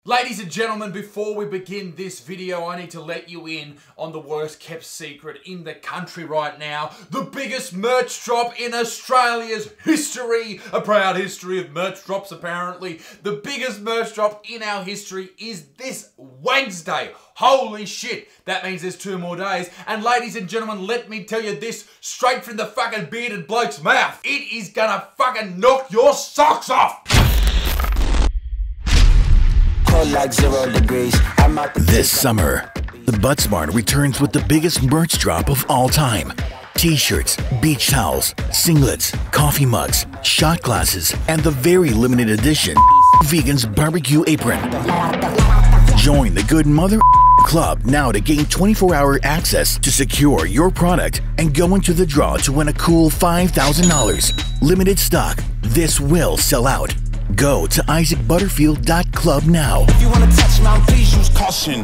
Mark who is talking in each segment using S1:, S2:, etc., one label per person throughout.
S1: Ladies and gentlemen, before we begin this video, I need to let you in on the worst kept secret in the country right now. The biggest merch drop in Australia's history. A proud history of merch drops, apparently. The biggest merch drop in our history is this Wednesday. Holy shit, that means there's 2 more days. And ladies and gentlemen, let me tell you this straight from the fucking bearded bloke's mouth. It is gonna fucking knock your socks off.
S2: Like 0 degrees.
S3: This summer, the Buttsmart returns with the biggest merch drop of all time. T-shirts, beach towels, singlets, coffee mugs, shot glasses, and the very limited edition Vegan's Barbecue Apron. Join the Good Mother Club now to gain 24-hour access to secure your product and go into the draw to win a cool $5,000. Limited stock. This will sell out. Go to isaacbutterfield.club now.
S2: If you wanna touch mine, please use caution.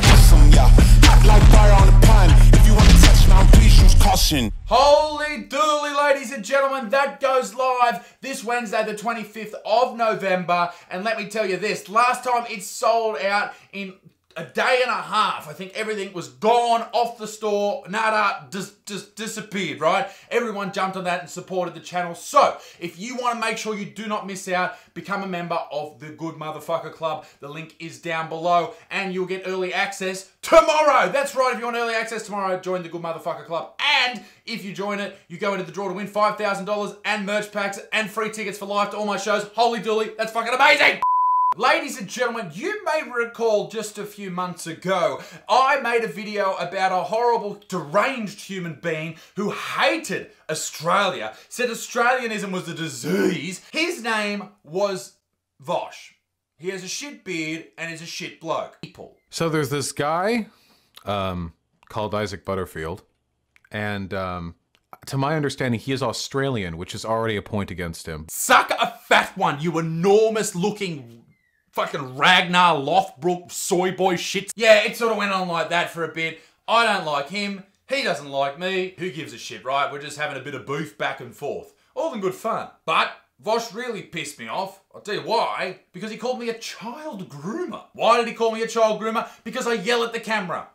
S2: Awesome, yeah. Hot like fire on the pan. If you wanna touch mine, please use caution.
S1: Holy dooly, ladies and gentlemen, that goes live this Wednesday, the 25th of November. And let me tell you this, last time it sold out in a day and a half. I think everything was gone off the store. Nada, just disappeared, right? Everyone jumped on that and supported the channel. So, if you want to make sure you do not miss out, become a member of the Good Motherfucker Club. The link is down below, and you'll get early access tomorrow. That's right, if you want early access tomorrow, join the Good Motherfucker Club. And if you join it, you go into the draw to win $5,000 and merch packs and free tickets for life to all my shows. Holy dooly, that's fucking amazing! Ladies and gentlemen, you may recall just a few months ago, I made a video about a horrible, deranged human being who hated Australia, said Australianism was a disease. His name was Vaush. He has a shit beard and is a shit bloke.
S4: So there's this guy called Isaac Butterfield, and to my understanding, he is Australian, which is already a point against him.
S1: Suck a fat one, you enormous looking fucking Ragnar Lothbrok soy boy shit. Yeah, it sort of went on like that for a bit. I don't like him. He doesn't like me. Who gives a shit, right? We're just having a bit of beef back and forth. All in good fun. But Vaush really pissed me off. I'll tell you why. Because he called me a child groomer. Why did he call me a child groomer? Because I yell at the camera.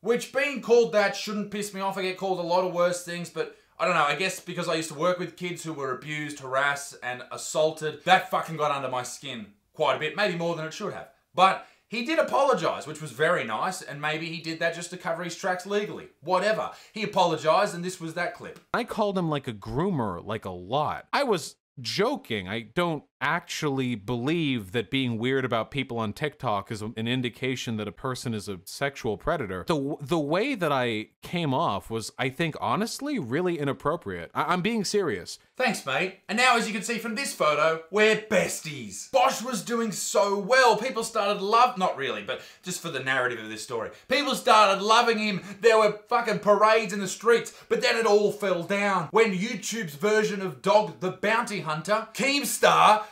S1: Which, being called that shouldn't piss me off. I get called a lot of worse things, but I don't know, I guess because I used to work with kids who were abused, harassed, and assaulted, that fucking got under my skin quite a bit, maybe more than it should have. But he did apologise, which was very nice, and maybe he did that just to cover his tracks legally. Whatever. He apologised, and this was that clip.
S4: I called him like a groomer, like a lot. I was joking. I don't actually believe that being weird about people on TikTok is an indication that a person is a sexual predator. The way that I came off was, I think, honestly, really inappropriate. I'm being serious.
S1: Thanks, mate. And now, as you can see from this photo, we're besties. Vaush was doing so well. People started not really, but just for the narrative of this story. People started loving him. There were fucking parades in the streets, but then it all fell down when YouTube's version of Dog the Bounty Hunter, Keemstar,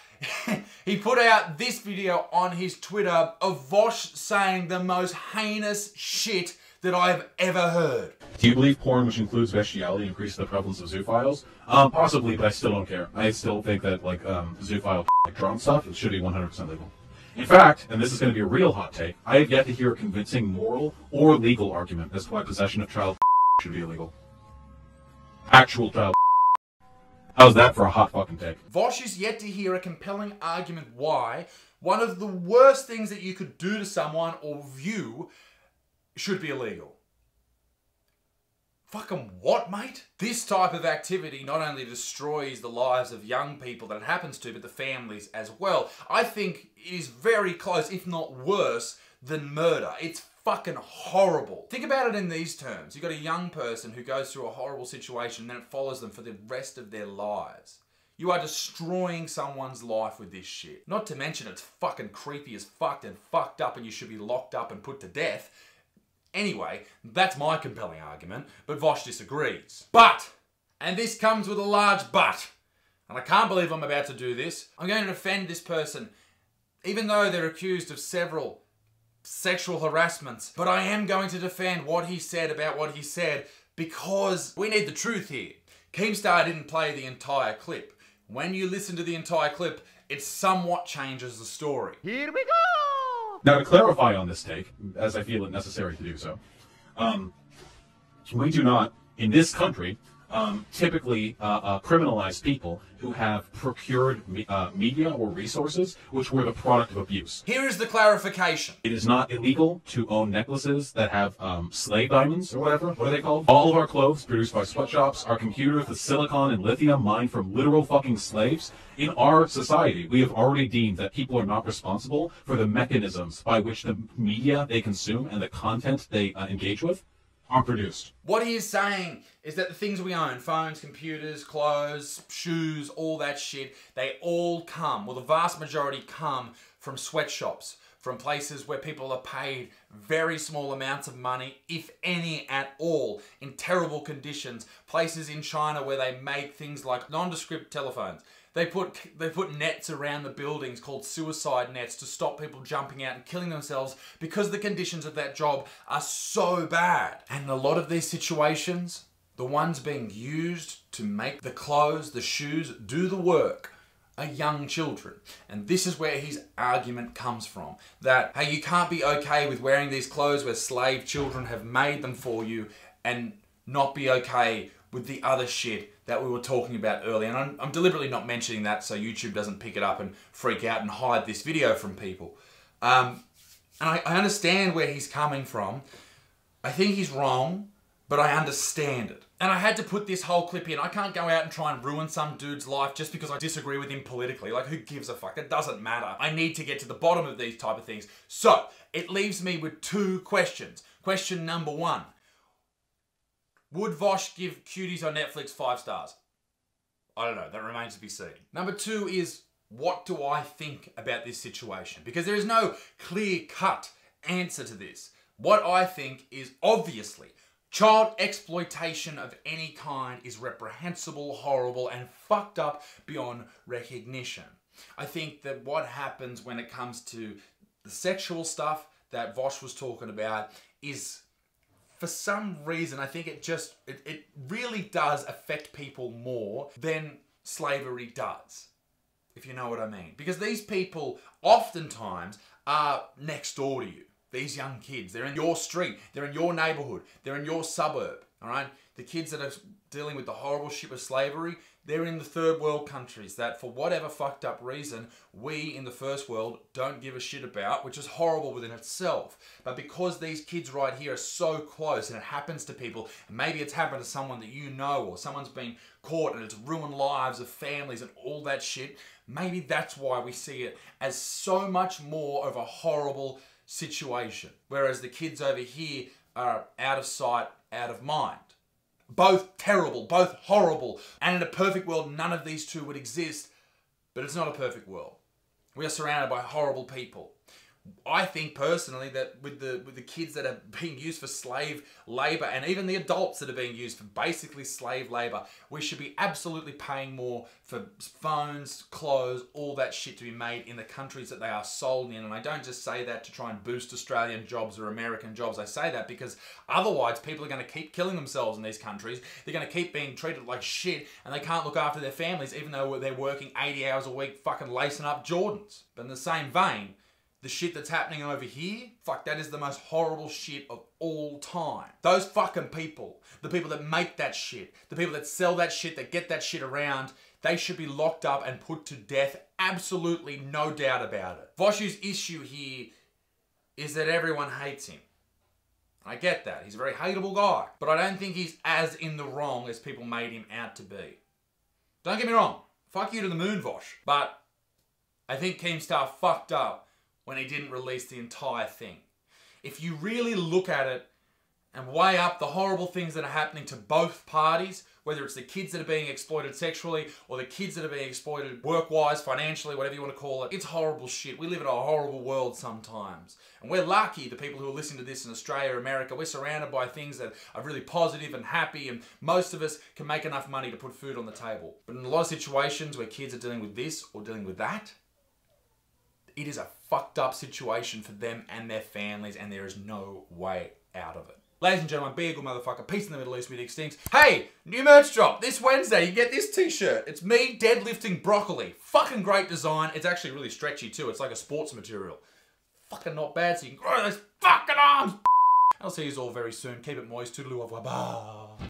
S1: he put out this video on his Twitter of Vaush saying the most heinous shit that I've ever heard.
S5: Do you believe porn, which includes bestiality, increases the prevalence of zoophiles? Possibly, but I still don't care. I still think that, like, zoophile, like drone stuff, it should be 100% legal. In fact, and this is going to be a real hot take, I have yet to hear a convincing moral or legal argument as to why possession of child should be illegal. Actual child. How's that for a hot fucking take?
S1: Vaush is yet to hear a compelling argument why one of the worst things that you could do to someone or view should be illegal. Fucking what, mate? This type of activity not only destroys the lives of young people that it happens to, but the families as well. I think it is very close, if not worse, than murder. It's fucking horrible. Think about it in these terms. You've got a young person who goes through a horrible situation and then it follows them for the rest of their lives. You are destroying someone's life with this shit. Not to mention it's fucking creepy as fuck and fucked up and you should be locked up and put to death. Anyway, that's my compelling argument, but Vaush disagrees. But, and this comes with a large but, and I can't believe I'm about to do this, I'm going to defend this person, even though they're accused of several sexual harassments. But I am going to defend what he said about what he said because we need the truth here. Keemstar didn't play the entire clip. When you listen to the entire clip, it somewhat changes the story.
S6: Here we go!
S5: Now, to clarify on this take, as I feel it necessary to do so, we do not, in this country, typically criminalize people who have procured media or resources which were the product of abuse.
S1: Here is the clarification.
S5: It is not illegal to own necklaces that have slave diamonds or whatever. What are they called? All of our clothes produced by sweatshops, our computers, the silicon and lithium mined from literal fucking slaves. In our society, we have already deemed that people are not responsible for the mechanisms by which the media they consume and the content they engage with are produced.
S1: What he is saying is that the things we own, phones, computers, clothes, shoes, all that shit, they all come, well, the vast majority come from sweatshops, from places where people are paid very small amounts of money, if any at all, in terrible conditions. Places in China where they make things like nondescript telephones. They put nets around the buildings called suicide nets to stop people jumping out and killing themselves because the conditions of that job are so bad. And in a lot of these situations, the ones being used to make the clothes, the shoes, do the work are young children. And this is where his argument comes from. That, hey, you can't be okay with wearing these clothes where slave children have made them for you and not be okay with the other shit that we were talking about earlier. And I'm deliberately not mentioning that so YouTube doesn't pick it up and freak out and hide this video from people. And I understand where he's coming from. I think he's wrong, but I understand it. And I had to put this whole clip in. I can't go out and try and ruin some dude's life just because I disagree with him politically. Like, who gives a fuck? It doesn't matter. I need to get to the bottom of these type of things. So, it leaves me with two questions. Question number one. Would Vaush give Cuties on Netflix 5 stars? I don't know. That remains to be seen. Number two is, what do I think about this situation? Because there is no clear-cut answer to this. What I think is, obviously, child exploitation of any kind is reprehensible, horrible, and fucked up beyond recognition. I think that what happens when it comes to the sexual stuff that Vaush was talking about is, for some reason, I think it really does affect people more than slavery does, if you know what I mean. Because these people oftentimes are next door to you. These young kids, they're in your street, they're in your neighborhood, they're in your suburb, all right? The kids that are dealing with the horrible shit of slavery, they're in the third world countries that, for whatever fucked up reason, we in the first world don't give a shit about, which is horrible within itself. But because these kids right here are so close and it happens to people, and maybe it's happened to someone that you know, or someone's been caught and it's ruined lives of families and all that shit, maybe that's why we see it as so much more of a horrible situation. Whereas the kids over here are out of sight, out of mind. Both terrible, both horrible. And in a perfect world, none of these two would exist. But it's not a perfect world. We are surrounded by horrible people. I think personally that with the kids that are being used for slave labor, and even the adults that are being used for basically slave labor, we should be absolutely paying more for phones, clothes, all that shit to be made in the countries that they are sold in. And I don't just say that to try and boost Australian jobs or American jobs. I say that because otherwise people are going to keep killing themselves in these countries. They're going to keep being treated like shit, and they can't look after their families even though they're working 80 hours a week fucking lacing up Jordans. But in the same vein, the shit that's happening over here, fuck, that is the most horrible shit of all time. Those fucking people, the people that make that shit, the people that sell that shit, that get that shit around, they should be locked up and put to death. Absolutely no doubt about it. Vaush's issue here is that everyone hates him. I get that. He's a very hateable guy. But I don't think he's as in the wrong as people made him out to be. Don't get me wrong. Fuck you to the moon, Vaush. But I think Keemstar fucked up when he didn't release the entire thing. If you really look at it and weigh up the horrible things that are happening to both parties, whether it's the kids that are being exploited sexually or the kids that are being exploited work-wise, financially, whatever you want to call it, it's horrible shit. We live in a horrible world sometimes. And we're lucky, the people who are listening to this in Australia or America, we're surrounded by things that are really positive and happy, and most of us can make enough money to put food on the table. But in a lot of situations where kids are dealing with this or dealing with that, it is a fucked up situation for them and their families, and there is no way out of it. Ladies and gentlemen, be a good motherfucker. Peace in the Middle East, me dick stinks. Hey, new merch drop this Wednesday. You get this t-shirt. It's me deadlifting broccoli. Fucking great design. It's actually really stretchy too. It's like a sports material. Fucking not bad, so you can grow those fucking arms. I'll see you all very soon. Keep it moist. Toodaloo, au revoir.